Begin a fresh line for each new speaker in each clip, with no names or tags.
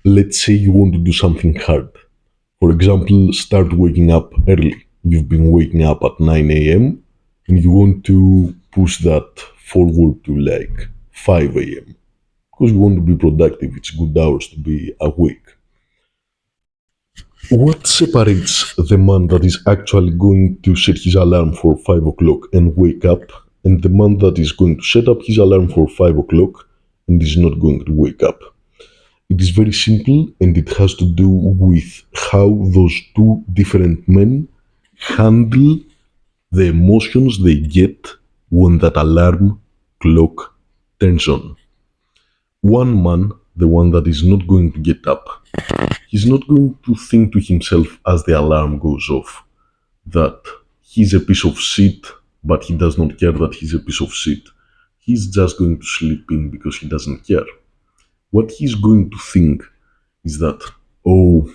Let's say you want to do something hard. For example, start waking up early. You've been waking up at 9 a.m. and you want to push that forward to like 5 a.m. because you want to be productive. It's good hours to be awake. What separates the man that is actually going to set his alarm for 5 o'clock and wake up and the man that is going to set up his alarm for 5 o'clock and is not going to wake up? It is very simple and it has to do with how those two different men handle the emotions they get when that alarm clock turns on. One man, the one that is not going to get up, he's not going to think to himself as the alarm goes off that he's a piece of shit, but he does not care that he's a piece of shit. He's just going to sleep in because he doesn't care. What he's going to think is that, oh,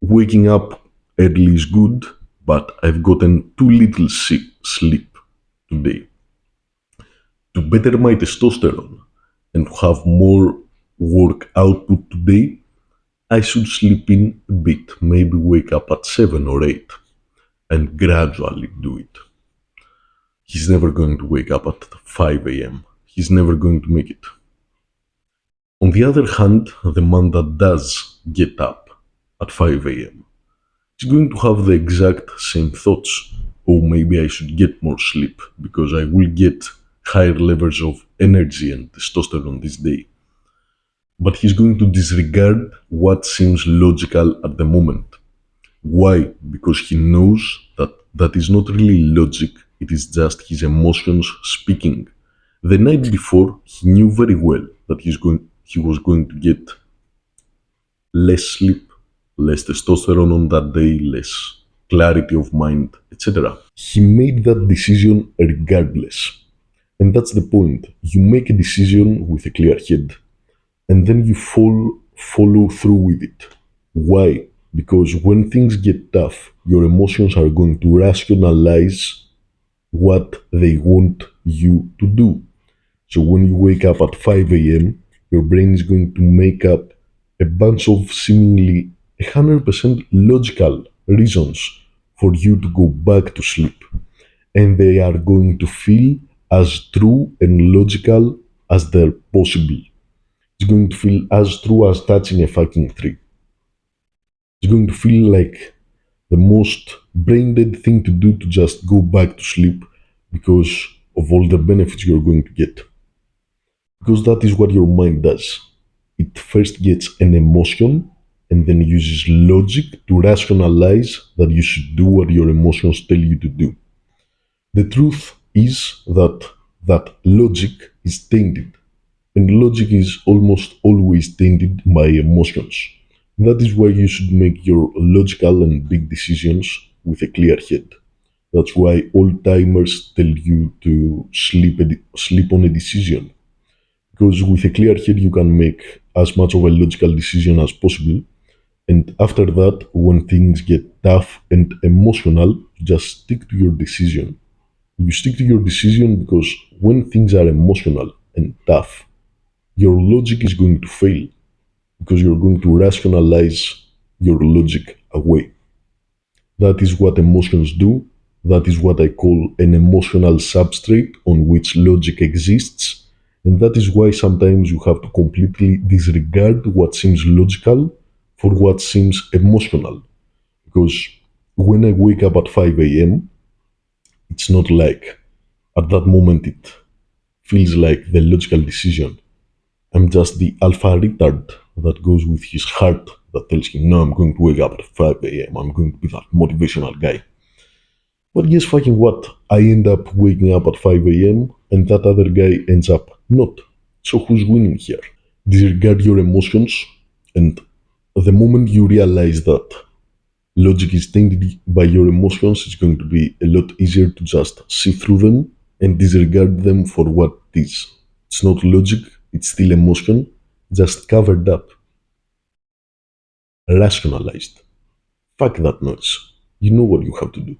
waking up early is good, but I've gotten too little sleep today. To better my testosterone and to have more work output today, I should sleep in a bit, maybe wake up at 7 or 8 and gradually do it. He's never going to wake up at 5 a.m. He's never going to make it. On the other hand, the man that does get up at 5 a.m. is going to have the exact same thoughts. Oh, maybe I should get more sleep because I will get higher levels of energy and testosterone this day. But he's going to disregard what seems logical at the moment. Why? Because he knows that that is not really logic, it is just his emotions speaking. The night before, he knew very well that he was going to get less sleep, less testosterone on that day, less clarity of mind, etc. He made that decision regardless. And that's the point. You make a decision with a clear head, and then you follow through with it. Why? Because when things get tough, your emotions are going to rationalize what they want you to do. So when you wake up at 5 a.m., your brain is going to make up a bunch of seemingly 100% logical reasons for you to go back to sleep. And they are going to feel as true and logical as they're possible. It's going to feel as true as touching a fucking tree. It's going to feel like the most brain dead thing to do to just go back to sleep because of all the benefits you're going to get. Because that is what your mind does. It first gets an emotion and then uses logic to rationalize that you should do what your emotions tell you to do. The truth is that logic is tainted, and logic is almost always tainted by emotions. That is why you should make your logical and big decisions with a clear head. That's why old timers tell you to sleep on a decision. Because with a clear head, you can make as much of a logical decision as possible. And after that, when things get tough and emotional, you just stick to your decision. You stick to your decision because when things are emotional and tough, your logic is going to fail because you're going to rationalize your logic away. That is what emotions do. That is what I call an emotional substrate on which logic exists. And that is why sometimes you have to completely disregard what seems logical for what seems emotional. Because when I wake up at 5 a.m., it's not like at that moment it feels like the logical decision. I'm just the alpha retard that goes with his heart that tells him, no, I'm going to wake up at 5 a.m. I'm going to be that motivational guy. But guess fucking what? I end up waking up at 5 a.m. and that other guy ends up not. So who's winning here? Disregard your emotions, and the moment you realize that logic is tainted by your emotions, it's going to be a lot easier to just see through them and disregard them for what it is. It's not logic, it's still emotion, just covered up, rationalized. Fuck that noise. You know what you have to do.